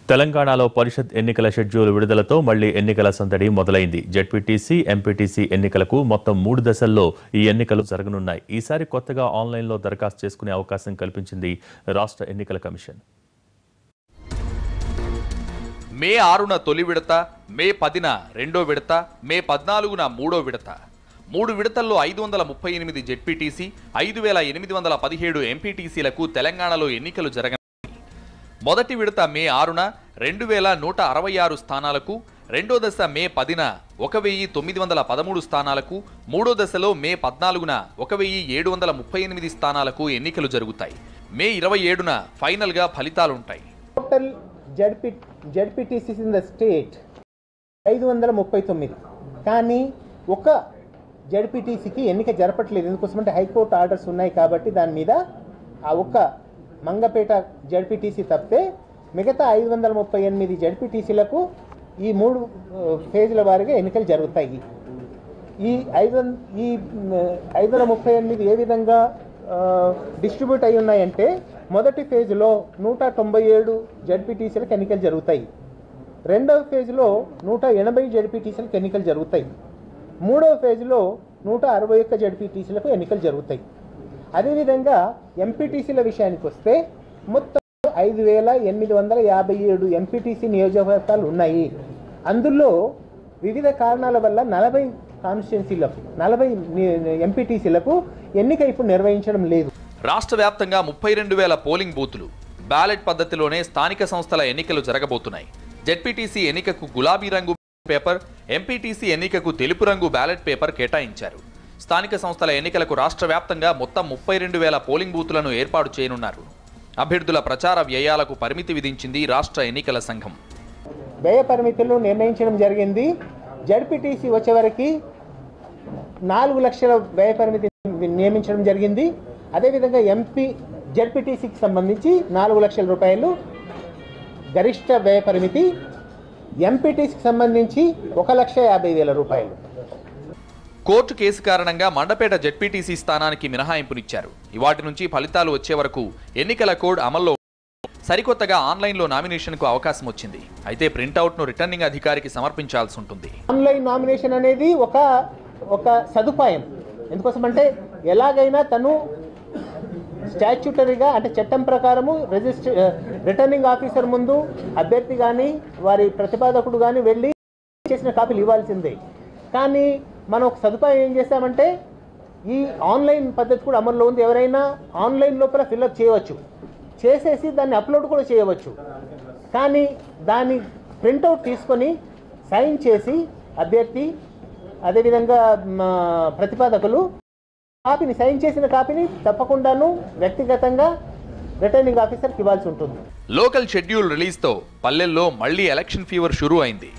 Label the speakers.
Speaker 1: తెలంగాణలో పరిషత్ ఎన్నికల షెడ్యూల్ విడుదలతో మళ్లీ ఎన్నికల సందడి మొదలైంది. జెడ్పీటీసీ, ఎంపీటీసీ ఎన్నికలకు మొత్తం 3 దశల్లో ఈ ఎన్నికలు జరగనున్నాయి. ఈసారి కొత్తగా ఆన్లైన్లో దరఖాస్తు చేసుకునే అవకాశం కల్పించింది రాష్ట్ర ఎన్నికల కమిషన్.
Speaker 2: మే 6న తొలి విడత, మే 10న రెండో విడత, మే 14న మూడో విడత. 3 విడతల్లో 538 జెడ్పీటీసీ, 5817 ఎంపీటీసీలకు తెలంగాణలో ఎన్నికలు జరగనున్నాయి. మొదటి విడత మే 6న 2166 స్థానాలకు, రెండో దశ మే 10న 1913 స్థానాలకు, మూడో దశలో మే 14న 1738 స్థానాలకు ఎన్నికలు జరుగుతాయి. మే 27న ఫైనల్గా ఫలితాలుంటాయి.
Speaker 3: Total ZPTCs in the state 539, కానీ ఒక జెడ్పీటీసీకి ఎన్నిక జరపట్లేదు. ఎందుకోసమంటే హైకోర్టు ఆర్డర్స్ ఉన్నాయి కాబట్టి దాని మీద ఆ ఒక్క మంగపేట జెడ్పీటీసీ తప్పితే మిగతా 538 జెడ్పీటీసీలకు ఈ 3 ఫేజ్ల వారీగా ఎన్నికలు జరుగుతాయి. ఈ 538 ఏ విధంగా డిస్ట్రిబ్యూట్ అయి ఉన్నాయంటే, మొదటి ఫేజ్లో 197 జెడ్పీటీసీలకు ఎన్నికలు జరుగుతాయి, రెండవ ఫేజ్లో 180 జెడ్పీటీసీలకు ఎన్నికలు జరుగుతాయి, మూడవ ఫేజ్లో 161 జెడ్పీటీసీలకు ఎన్నికలు జరుగుతాయి. అదేవిధంగా ఎంపీటీసీల విషయానికి వస్తే మొత్తం 5857 ఎంపీటీసీ నియోజకవర్గాలు ఉన్నాయి. అందులో వివిధ కారణాల వల్ల 40 కాన్స్టిట్యున్సీలకు 40 ఎంపీటీసీలకు ఎన్నిక ఇప్పుడు నిర్వహించడం లేదు.
Speaker 2: రాష్ట్ర వ్యాప్తంగా 32,000 పోలింగ్ బూతులు, బ్యాలెట్ పద్ధతిలోనే స్థానిక సంస్థల ఎన్నికలు జరగబోతున్నాయి. జెడ్పీటీసీ ఎన్నికకు గులాబీ రంగు పేపర్, ఎంపీటీసీ ఎన్నికకు తెలుపు రంగు బ్యాలెట్ పేపర్ కేటాయించారు. స్థానిక సంస్థల ఎన్నికలకు రాష్ట్ర వ్యాప్తంగా మొత్తం 32,000 పోలింగ్ బూతులను ఏర్పాటు చేయనున్నారు. అభ్యర్థుల ప్రచార వ్యయాలకు పరిమితి విధించింది రాష్ట్ర ఎన్నికల సంఘం.
Speaker 3: వ్యయ పరిమితులు నిర్ణయించడం జరిగింది. జెడ్పీటీసీ వచ్చేవరకు 4 లక్షల వ్యయ పరిమితి నియమించడం జరిగింది. అదేవిధంగా జెడ్పీటీసీకి సంబంధించి 4 లక్షల రూపాయలు గరిష్ట వ్యయ పరిమితి, ఎంపీటీసీకి సంబంధించి 1,50,000 రూపాయలు.
Speaker 2: కోర్టు కేసు కారణంగా మండపేట జెడ్పీటీసీ స్థానానికి మినహాయింపునిచ్చారు. ఇవాటి నుంచి ఫలితాలు వచ్చే వరకు ఎన్నికల కోడ్ అమల్లో. సరికొత్తగా ఆన్లైన్లో నామినేషన్కు అవకాశం వచ్చింది. అయితే ప్రింట్అవుట్ను రిటర్నింగ్ అధికారికి సమర్పించాల్సి ఉంటుంది.
Speaker 3: ఆన్లైన్ నామినేషన్ అనేది ఒక సదుపాయం. ఎందుకోసమంటే ఎలాగైనా తను స్టాచ్యూటరీగా, అంటే చట్టం ప్రకారము రిటర్నింగ్ ఆఫీసర్ ముందు అభ్యర్థి కానీ వారి ప్రతిపాదకుడు కానీ వెళ్ళి చేసిన కాపీలు ఇవ్వాల్సిందే. కానీ మనం ఒక సదుపాయం ఏం చేస్తామంటే, ఈ ఆన్లైన్ పద్ధతి కూడా అమల్లో ఉంది. ఎవరైనా ఆన్లైన్ లోపల ఫిల్అప్ చేయవచ్చు, చేసేసి దాన్ని అప్లోడ్ కూడా చేయవచ్చు. కానీ దాన్ని ప్రింట్అవుట్ తీసుకొని సైన్ చేసి అభ్యర్థి, అదేవిధంగా ప్రతిపాదకులు కాపీని, సైన్ చేసిన కాపీని తప్పకుండాను వ్యక్తిగతంగా రిటర్నింగ్ ఆఫీసర్కి ఇవ్వాల్సి ఉంటుంది.
Speaker 2: లోకల్ షెడ్యూల్ రిలీజ్తో పల్లెల్లో మళ్లీ ఎలక్షన్ ఫీవర్ షురూ అయింది.